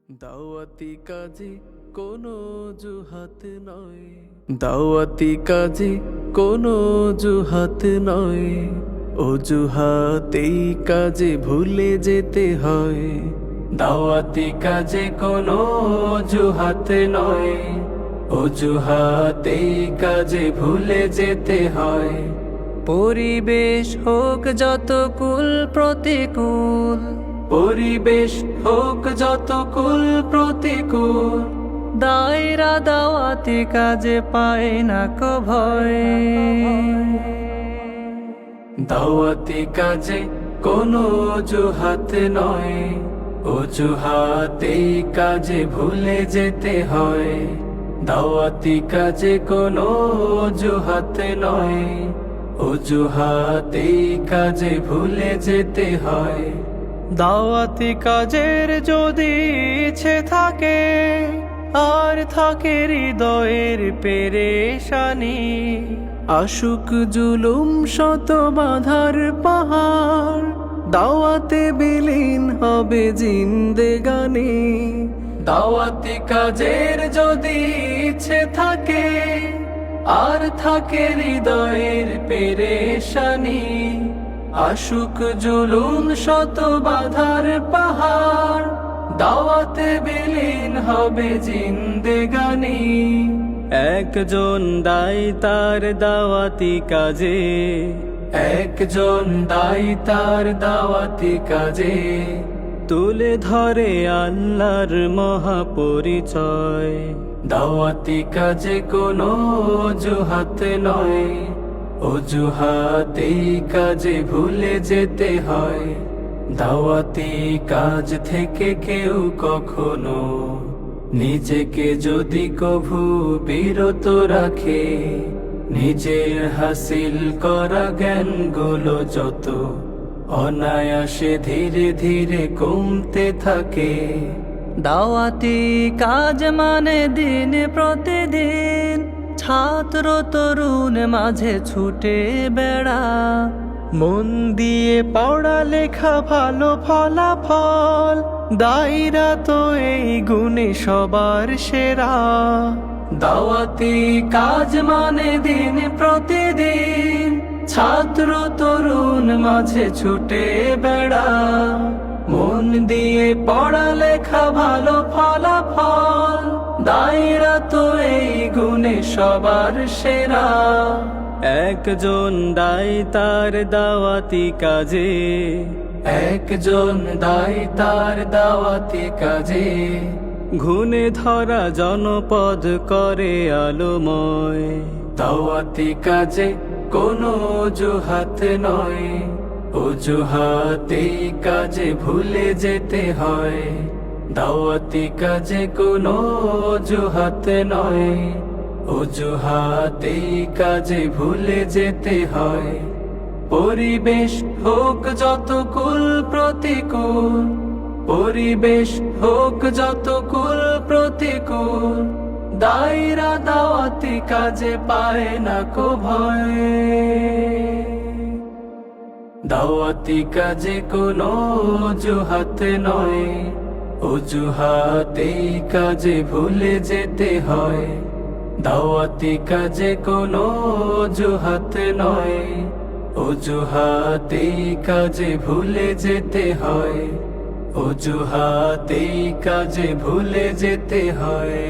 দাওয়াতি কাজে কোনো অজুহাত নয়, দাওয়াতি কাজে কোনো অজুহাত নয়, অজুহাতেই কাজে ভুলে যেতে হয়। দাওয়াতি কাজে কোনো অজুহাত নয়, অজুহাতেই কাজে ভুলে যেতে হয়। পরিবেশ হোক যত কুল প্রতিকূল, পরিবেশ হোক যত কুল প্রতিকূল, দায়রা দাওয়াতি কাজে পায় না কো ভয়। দাওয়াতি কাজে কোনো অজুহাত নয়, অজুহাতেই কাজে ভুলে যেতে হয়। দাওয়াতি কাজে কোনো অজুহাত নয়, অজুহাতেই কাজে ভুলে যেতে হয়। দাওয়াতি কাজের যদি ইচ্ছে থাকে, আর থাকে হৃদয়ের পেরেশানি, আশুক জুলুম শত বাধার পাহাড়, দাওয়াতে বিলীন হবে জিন্দেগানি। দাওয়াতি কাজের যদি ইচ্ছে থাকে, আর থাকে হৃদয়ের পেরেশানি, আশুক জুলুম শত বাধার পাহাড়, দাওয়াতে বিলীন হবে জিন্দেগানি। একজন দায়ী তার দাওয়াতি কাজে, একজন দায়ী তার দাওয়াতি কাজে, তুলে ধরে আল্লাহর মহাপরিচয়। দাওয়াতি কাজে কোনো অজুহাত নয়, অজুহাতেই কাজে ভুলে যেতে হয়। দাওয়াতি কাজ থেকে কেউ কখনো নিজেকে যদি কভু বিরত রাখে, নিজের হাসিল করা জ্ঞানগুলো যত অনায়াসে ধীরে ধীরে কমতে থাকে। দাওয়াতি কাজ মানে দিন প্রতিদিন ছাত্র তরুণ মাঝে ছুটে বেড়া, মন দিয়ে পড়া লেখা ভালো ফলাফল, দায়রা তো এই গুণে সবার সেরা। দাওয়াতি কাজ মানে দিন প্রতিদিন ছাত্র তরুণ মাঝে ছুটে বেড়া, মন দিয়ে পড়া লেখা ভালো ফলাফল, দায়রা তো এই গুণে সবার সেরা। একজন দায়ী তার দাওয়াতি কাজে, একজন দায়ী তার দাওয়াতি কাজে, ঘুণে ধরা জনপদ করে আলোময়। দাওয়াতি কাজে কোনো অজুহাত নয়, অজুহাতেই কাজে ভুলে যেতে হয়। দাওয়াতি কাজে কোনো অজুহাত নয়, অজুহাতেই কাজে ভুলে যেতে হয়। পরিবেশ হোক যত কুল প্রতিকূল, পরিবেশ হোক যত কুল প্রতিকূল, দায়রা দাওয়াতি কাজে পায় না কো ভয়। দাওয়াতি কাজে কোনো অজুহাত নয়, অজুহাতেই কাজে ভুলে যেতে হয়। দাওয়াতি কাজে কোনো অজুহাত নয়, অজুহাতেই কাজে ভুলে যেতে হয়, অজুহাতেই কাজে ভুলে যেতে হয়।